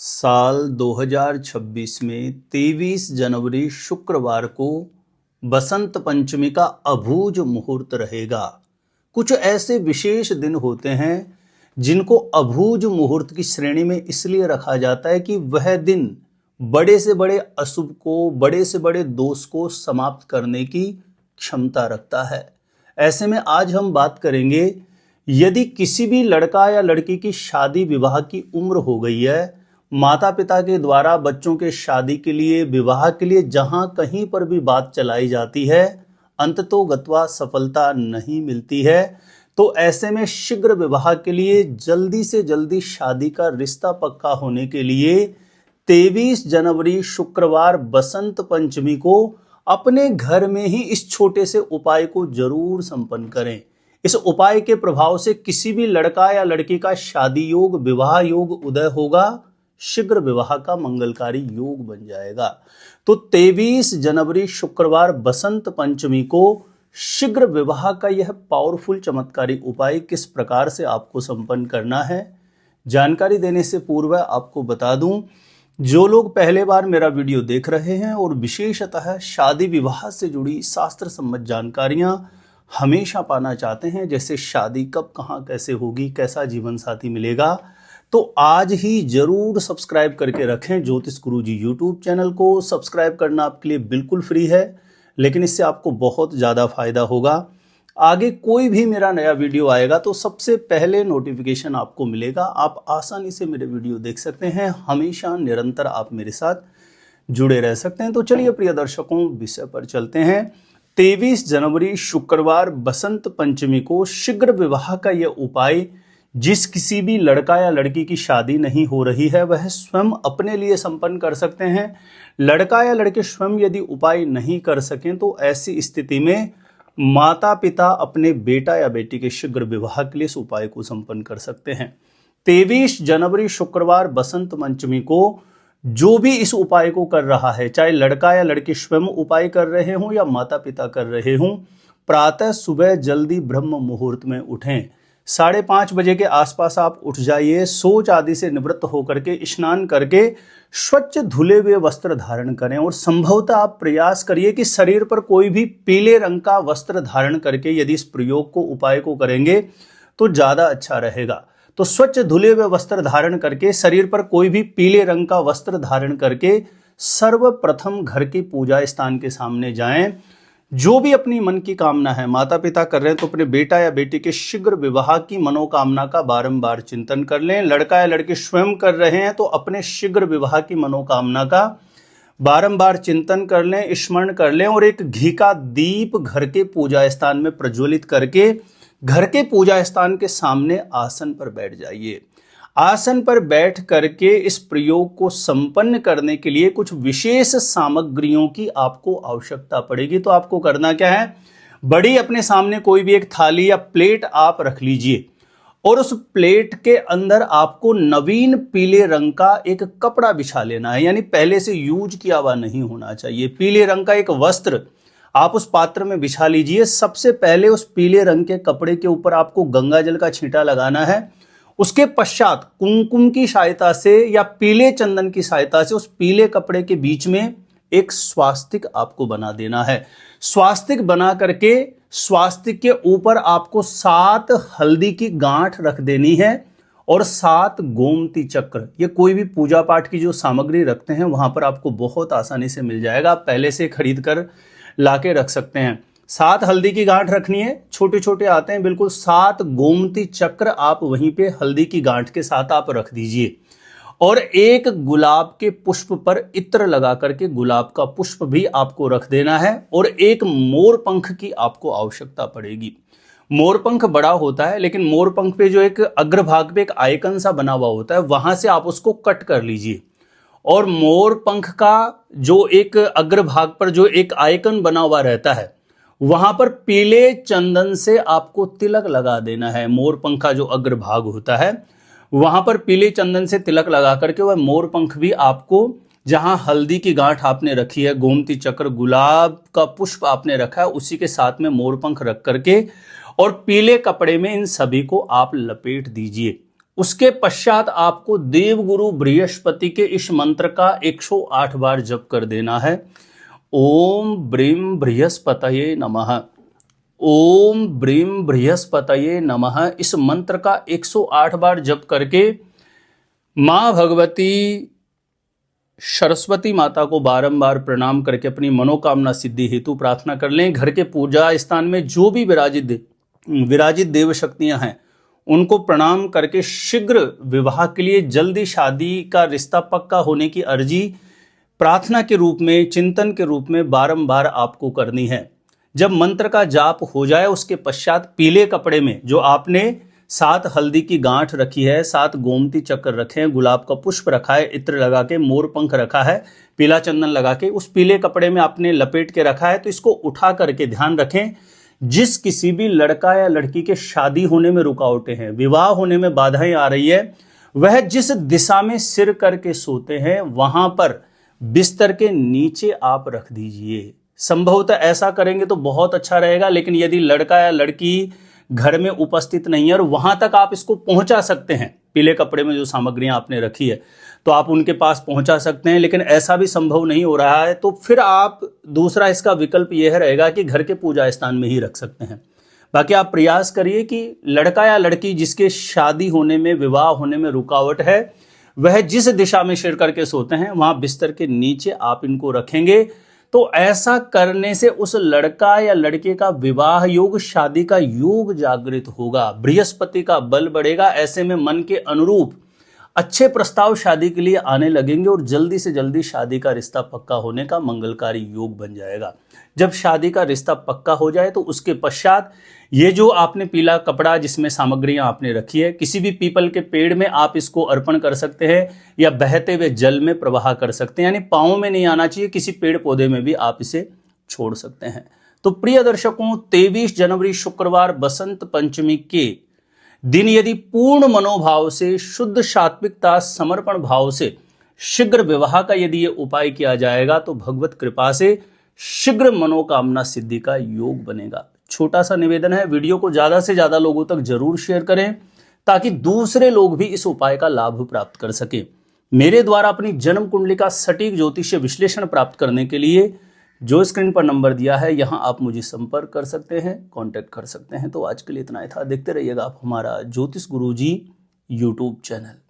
साल 2026 में 23 जनवरी शुक्रवार को बसंत पंचमी का अभूज मुहूर्त रहेगा। कुछ ऐसे विशेष दिन होते हैं जिनको अभूज मुहूर्त की श्रेणी में इसलिए रखा जाता है कि वह दिन बड़े से बड़े अशुभ को, बड़े से बड़े दोष को समाप्त करने की क्षमता रखता है। ऐसे में आज हम बात करेंगे, यदि किसी भी लड़का या लड़की की शादी विवाह की उम्र हो गई है, माता पिता के द्वारा बच्चों के शादी के लिए, विवाह के लिए जहां कहीं पर भी बात चलाई जाती है, अंततोगत्वा सफलता नहीं मिलती है, तो ऐसे में शीघ्र विवाह के लिए, जल्दी से जल्दी शादी का रिश्ता पक्का होने के लिए 23 जनवरी शुक्रवार बसंत पंचमी को अपने घर में ही इस छोटे से उपाय को जरूर संपन्न करें। इस उपाय के प्रभाव से किसी भी लड़का या लड़की का शादी योग, विवाह योग उदय होगा, शीघ्र विवाह का मंगलकारी योग बन जाएगा। तो 23 जनवरी शुक्रवार बसंत पंचमी को शीघ्र विवाह का यह पावरफुल चमत्कारी उपाय किस प्रकार से आपको संपन्न करना है, जानकारी देने से पूर्व आपको बता दूं, जो लोग पहले बार मेरा वीडियो देख रहे हैं और विशेषतः शादी विवाह से जुड़ी शास्त्र सम्मत जानकारियां हमेशा पाना चाहते हैं, जैसे शादी कब, कहां, कैसे होगी, कैसा जीवन साथी मिलेगा, तो आज ही जरूर सब्सक्राइब करके रखें ज्योतिष गुरुजी यूट्यूब चैनल को। सब्सक्राइब करना आपके लिए बिल्कुल फ्री है, लेकिन इससे आपको बहुत ज़्यादा फायदा होगा। आगे कोई भी मेरा नया वीडियो आएगा तो सबसे पहले नोटिफिकेशन आपको मिलेगा। आप आसानी से मेरे वीडियो देख सकते हैं, हमेशा निरंतर आप मेरे साथ जुड़े रह सकते हैं। तो चलिए प्रिय दर्शकों, विषय पर चलते हैं। 23 जनवरी शुक्रवार बसंत पंचमी को शीघ्र विवाह का यह उपाय जिस किसी भी लड़का या लड़की की शादी नहीं हो रही है, वह स्वयं अपने लिए संपन्न कर सकते हैं। लड़का या लड़के स्वयं यदि उपाय नहीं कर सकें तो ऐसी स्थिति में माता पिता अपने बेटा या बेटी के शीघ्र विवाह के लिए इस उपाय को संपन्न कर सकते हैं। 23 जनवरी शुक्रवार बसंत पंचमी को जो भी इस उपाय को कर रहा है, चाहे लड़का या लड़की स्वयं उपाय कर रहे हों या माता पिता कर रहे हों, प्रातः सुबह जल्दी ब्रह्म मुहूर्त में उठें। 5:30 बजे के आसपास आप उठ जाइए, शौच आदि से निवृत्त होकर के, स्नान करके स्वच्छ धुले हुए वस्त्र धारण करें और संभवतः आप प्रयास करिए कि शरीर पर कोई भी पीले रंग का वस्त्र धारण करके यदि इस प्रयोग को, उपाय को करेंगे तो ज्यादा अच्छा रहेगा। तो स्वच्छ धुले हुए वस्त्र धारण करके, शरीर पर कोई भी पीले रंग का वस्त्र धारण करके सर्वप्रथम घर के पूजा स्थान के सामने जाएं। जो भी अपनी मन की कामना है, माता पिता कर रहे हैं तो अपने बेटा या बेटी के शीघ्र विवाह की मनोकामना का बारंबार चिंतन कर लें। लड़का या लड़की स्वयं कर रहे हैं तो अपने शीघ्र विवाह की मनोकामना का बारंबार चिंतन कर लें, स्मरण कर लें और एक घी का दीप घर के पूजा स्थान में प्रज्वलित करके घर के पूजा स्थान के सामने आसन पर बैठ जाइए। आसन पर बैठ करके इस प्रयोग को संपन्न करने के लिए कुछ विशेष सामग्रियों की आपको आवश्यकता पड़ेगी। तो आपको करना क्या है, बड़ी अपने सामने कोई भी एक थाली या प्लेट आप रख लीजिए और उस प्लेट के अंदर आपको नवीन पीले रंग का एक कपड़ा बिछा लेना है, यानी पहले से यूज किया हुआ नहीं होना चाहिए। पीले रंग का एक वस्त्र आप उस पात्र में बिछा लीजिए। सबसे पहले उस पीले रंग के कपड़े के ऊपर आपको गंगा जल का छींटा लगाना है। उसके पश्चात कुमकुम की सहायता से या पीले चंदन की सहायता से उस पीले कपड़े के बीच में एक स्वास्तिक आपको बना देना है। स्वास्तिक बना करके स्वास्तिक के ऊपर आपको 7 हल्दी की गांठ रख देनी है और 7 गोमती चक्र। ये कोई भी पूजा पाठ की जो सामग्री रखते हैं वहां पर आपको बहुत आसानी से मिल जाएगा, आप पहले से खरीद कर लाके रख सकते हैं। 7 हल्दी की गांठ रखनी है, छोटे छोटे आते हैं बिल्कुल। 7 गोमती चक्र आप वहीं पे हल्दी की गांठ के साथ आप रख दीजिए और एक गुलाब के पुष्प पर इत्र लगा करके गुलाब का पुष्प भी आपको रख देना है और एक मोर पंख की आपको आवश्यकता पड़ेगी। मोर पंख बड़ा होता है, लेकिन मोर पंख पे जो एक अग्रभाग पे एक आइकन सा बना हुआ होता है, वहां से आप उसको कट कर लीजिए और मोर पंख का जो एक अग्रभाग पर जो एक आइकन बना हुआ रहता है, वहां पर पीले चंदन से आपको तिलक लगा देना है। मोर पंख का जो अग्रभाग होता है वहां पर पीले चंदन से तिलक लगा करके वह मोर पंख भी आपको, जहां हल्दी की गांठ आपने रखी है, गोमती चक्र, गुलाब का पुष्प आपने रखा है, उसी के साथ में मोर पंख रख करके और पीले कपड़े में इन सभी को आप लपेट दीजिए। उसके पश्चात आपको देवगुरु बृहस्पति के इस मंत्र का 108 बार जप कर देना है। ओम ब्रीम बृहस्पतये नमः, ओम ब्रीम बृहस्पतये नमः। इस मंत्र का 108 बार जप करके मां भगवती सरस्वती माता को बारंबार प्रणाम करके अपनी मनोकामना सिद्धि हेतु प्रार्थना कर लें। घर के पूजा स्थान में जो भी विराजित देव शक्तियां हैं उनको प्रणाम करके शीघ्र विवाह के लिए, जल्दी शादी का रिश्ता पक्का होने की अर्जी प्रार्थना के रूप में, चिंतन के रूप में बारंबार आपको करनी है। जब मंत्र का जाप हो जाए उसके पश्चात पीले कपड़े में जो आपने 7 हल्दी की गांठ रखी है, 7 गोमती चक्र रखे हैं, गुलाब का पुष्प रखा है, इत्र लगा के, मोर पंख रखा है, पीला चंदन लगा के उस पीले कपड़े में आपने लपेट के रखा है, तो इसको उठा करके ध्यान रखें, जिस किसी भी लड़का या लड़की के शादी होने में रुकावटें हैं, विवाह होने में बाधाएं आ रही है, वह जिस दिशा में सिर करके सोते हैं वहां पर बिस्तर के नीचे आप रख दीजिए। संभवतः ऐसा करेंगे तो बहुत अच्छा रहेगा, लेकिन यदि लड़का या लड़की घर में उपस्थित नहीं है और वहां तक आप इसको पहुंचा सकते हैं, पीले कपड़े में जो सामग्रियां आपने रखी है तो आप उनके पास पहुंचा सकते हैं, लेकिन ऐसा भी संभव नहीं हो रहा है तो फिर आप दूसरा इसका विकल्प यह रहेगा कि घर के पूजा स्थान में ही रख सकते हैं। बाकी आप प्रयास करिए कि लड़का या लड़की जिसके शादी होने में, विवाह होने में रुकावट है, वह जिस दिशा में सिर करके सोते हैं वहां बिस्तर के नीचे आप इनको रखेंगे, तो ऐसा करने से उस लड़का या लड़के का विवाह योग, शादी का योग जागृत होगा, बृहस्पति का बल बढ़ेगा। ऐसे में मन के अनुरूप अच्छे प्रस्ताव शादी के लिए आने लगेंगे और जल्दी से जल्दी शादी का रिश्ता पक्का होने का मंगलकारी योग बन जाएगा। जब शादी का रिश्ता पक्का हो जाए तो उसके पश्चात ये जो आपने पीला कपड़ा जिसमें सामग्रियां आपने रखी है, किसी भी पीपल के पेड़ में आप इसको अर्पण कर सकते हैं या बहते हुए जल में प्रवाह कर सकते हैं, यानी पाँव में नहीं आना चाहिए, किसी पेड़ पौधे में भी आप इसे छोड़ सकते हैं। तो प्रिय दर्शकों, 23 जनवरी शुक्रवार बसंत पंचमी के दिन यदि पूर्ण मनोभाव से, शुद्ध सात्विकता, समर्पण भाव से शीघ्र विवाह का यदि ये उपाय किया जाएगा तो भगवत कृपा से शीघ्र मनोकामना सिद्धि का योग बनेगा। छोटा सा निवेदन है, वीडियो को ज्यादा से ज्यादा लोगों तक जरूर शेयर करें ताकि दूसरे लोग भी इस उपाय का लाभ प्राप्त कर सके। मेरे द्वारा अपनी जन्म कुंडली का सटीक ज्योतिषीय विश्लेषण प्राप्त करने के लिए जो स्क्रीन पर नंबर दिया है यहां आप मुझे संपर्क कर सकते हैं, कांटेक्ट कर सकते हैं। तो आज के लिए इतना ही था। देखते रहिएगा आप हमारा ज्योतिष गुरुजी यूट्यूब चैनल।